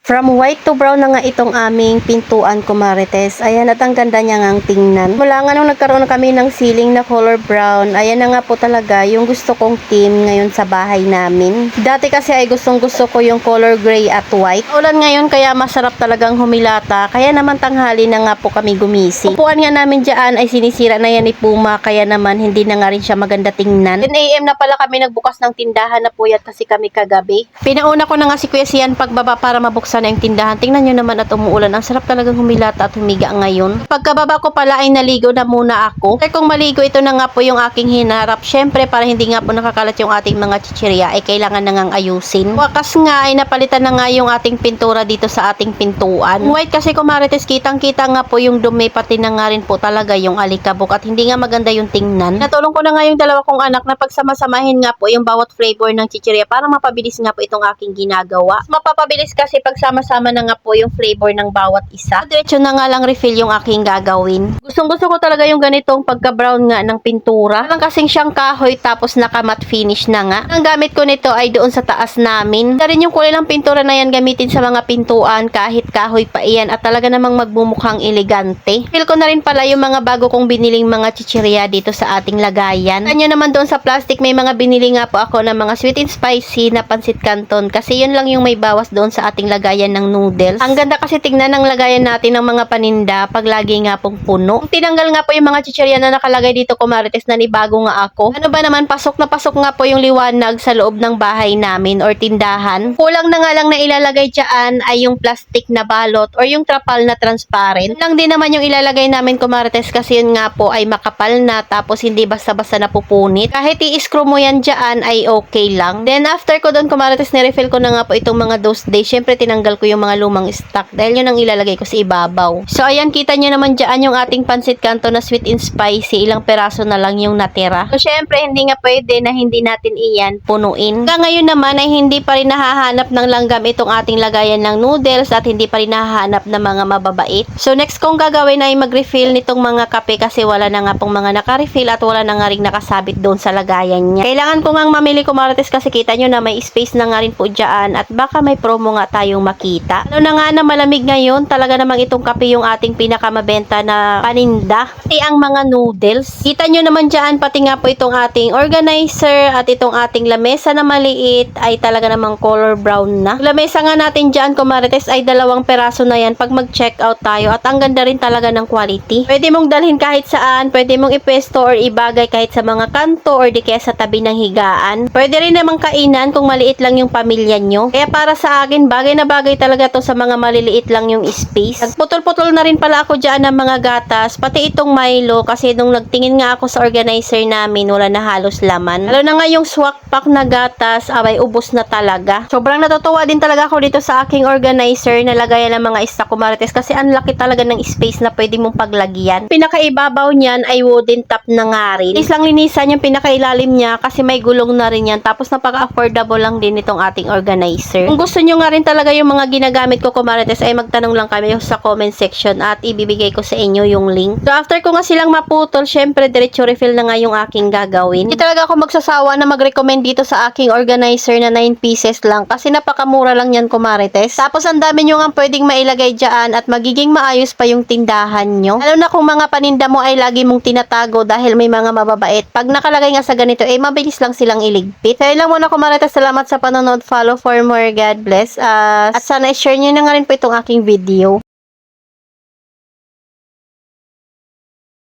From white to brown na nga itong aming pintuan, kumarites. Ayan, at ang ganda niya ngang tingnan. Mula nga nung nagkaroon kami ng ceiling na color brown, ayan na nga po talaga yung gusto kong theme ngayon sa bahay namin. Dati kasi ay gustong gusto ko yung color gray at white. Ulan ngayon kaya masarap talagang humilata. Kaya naman tanghali na nga po kami gumising. Upuan nga namin dyan ay sinisira na yan ni Puma. Kaya naman hindi na nga rin siya maganda tingnan. 10 AM na pala kami nagbukas ng tindahan na puyat kasi kami kagabi. Pinauna ko na nga si Kuya Sian pagbaba para mabuksan na yung tindahan. Tingnan nyo naman at umuulan. Ang sarap talagang humilata at humiga ngayon. Pagkababa ko pala ay naligo na muna ako. Kaya kung maligo, ito na nga po yung aking hinarap. Syempre, para hindi nga po nakakalat yung ating mga chichirya, ay kailangan na ngang ayusin. Wakas nga ay napalitan na nga yung ating pintura dito sa ating pintuan. White kasi kumarites, kitang-kita nga po yung dumi, pati na nga rin po talaga yung alikabok at hindi nga maganda yung tingnan. Natulong ko na nga yung dalawa kong anak na pagsama-samahin nga po yung bawat flavor ng chichirya para mapabilis nga po itong aking ginagawa. Mapapabilis kasi pag sama-sama na nga po yung flavor ng bawat isa. Diretso na nga lang refill yung aking gagawin. Gustong-gusto ko talaga yung ganitong pagka-brown nga ng pintura. Lang kasing siyang kahoy tapos naka-matte finish na nga. Ang gamit ko nito ay doon sa taas namin. Na rin yung kulay ng pintura na yan gamitin sa mga pintuan kahit kahoy pa iyan at talaga namang magmumukhang elegante. Feel ko na rin pala yung mga bago kong biniling mga chichirya dito sa ating lagayan. Kanya naman doon sa plastic may mga binili nga po ako ng mga sweet and spicy na pansit canton kasi yun lang yung may bawas doon sa ating lagayan ng noodles. Ang ganda kasi tignan ng lagayan natin ng mga paninda pag lagi nga pong puno. Tinanggal nga po yung mga chichirya na nakalagay dito, kumarites, na nibago nga ako. Ano ba naman, pasok na pasok nga po yung liwanag sa loob ng bahay namin or tindahan. Kulang na nga lang na ilalagay dyan ay yung plastic na balot or yung trapal na transparent. Lang din naman yung ilalagay namin, kumarites, kasi yun nga po ay makapal na tapos hindi basta-basta napupunit. Kahit i-screw mo yan dyan ay okay lang. Then after ko doon, kumarites, nirefill ko na nga po itong mga those days. Syempre tinanggal ko yung mga lumang stock dahil yun ang ilalagay ko sa ibabaw. So ayan, kita nyo naman dyan yung ating pansit canton na sweet and spicy. Ilang peraso na lang yung natira. So syempre hindi nga pwede na hindi natin iyan punuin. Hanggang ngayon naman ay hindi pa rin nahahanap ng langgam itong ating lagayan ng noodles at hindi pa rin nahahanap ng mga mababait. So next kong gagawin ay mag-refill nitong mga kape kasi wala na nga pong mga naka-refill at wala na nga rin nakasabit doon sa lagayan niya. Kailangan ko ngang mamili, kumarites, kasi kita nyo na may space na nga rin po dyan at baka may promo nga tayong makita. Ano na nga na malamig ngayon, talaga namang itong kape yung ating pinakamabenta na paninda. Pati ang mga noodles. Kita nyo naman dyan, pati nga po itong ating organizer at itong ating lamesa na maliit ay talaga namang color brown na. Lamesa nga natin dyan, kumarites, ay 2 peraso na yan pag mag-check out tayo at ang ganda rin talaga ng quality. Pwede mong dalhin kahit saan, pwede mong ipwesto or ibagay kahit sa mga kanto or di kaya sa tabi ng higaan. Pwede rin namang kainan kung maliit lang yung pamilya nyo. Kaya para sa akin, bagay na bagay talaga to sa mga maliliit lang yung space. Nagputol-putol na rin pala ako dyan ng mga gatas, pati itong Milo, kasi nung nagtingin nga ako sa organizer namin, wala na halos laman. Lalo na nga yung swak pack na gatas, abay ubos na talaga. Sobrang natutuwa din talaga ako dito sa aking organizer na lagayan ng mga stock, kumarites, kasi ang laki talaga ng space na pwede mong paglagyan. Pinakaibabaw niyan ay wooden top na nga rin. Is lang linisan yung pinakailalim niya kasi may gulong na rin yan. Tapos napaka-affordable lang din itong ating organizer. Kung gusto nyo nga rin talaga yung mga ginagamit ko, kumarites, ay magtanong lang kami sa comment section at ibibigay ko sa inyo yung link. So after ko nga silang maputol, syempre diretso refill na nga yung aking gagawin. Hindi talaga ako magsasawa na mag-recommend dito sa aking organizer na 9 pieces lang kasi napakamura lang yan, kumarites. Tapos ang dami nyo nga pwedeng mailagay dyan at magiging maayos pa yung tindahan nyo. Lalo na kung mga paninda mo ay lagi mong tinatago dahil may mga mababait. Pag nakalagay nga sa ganito, eh mabilis lang silang iligpit. Kaya lang muna, kumarites, salamat sa panonood. Follow for more. God bless us. At sana i-share nyo na nga rin po itong aking video.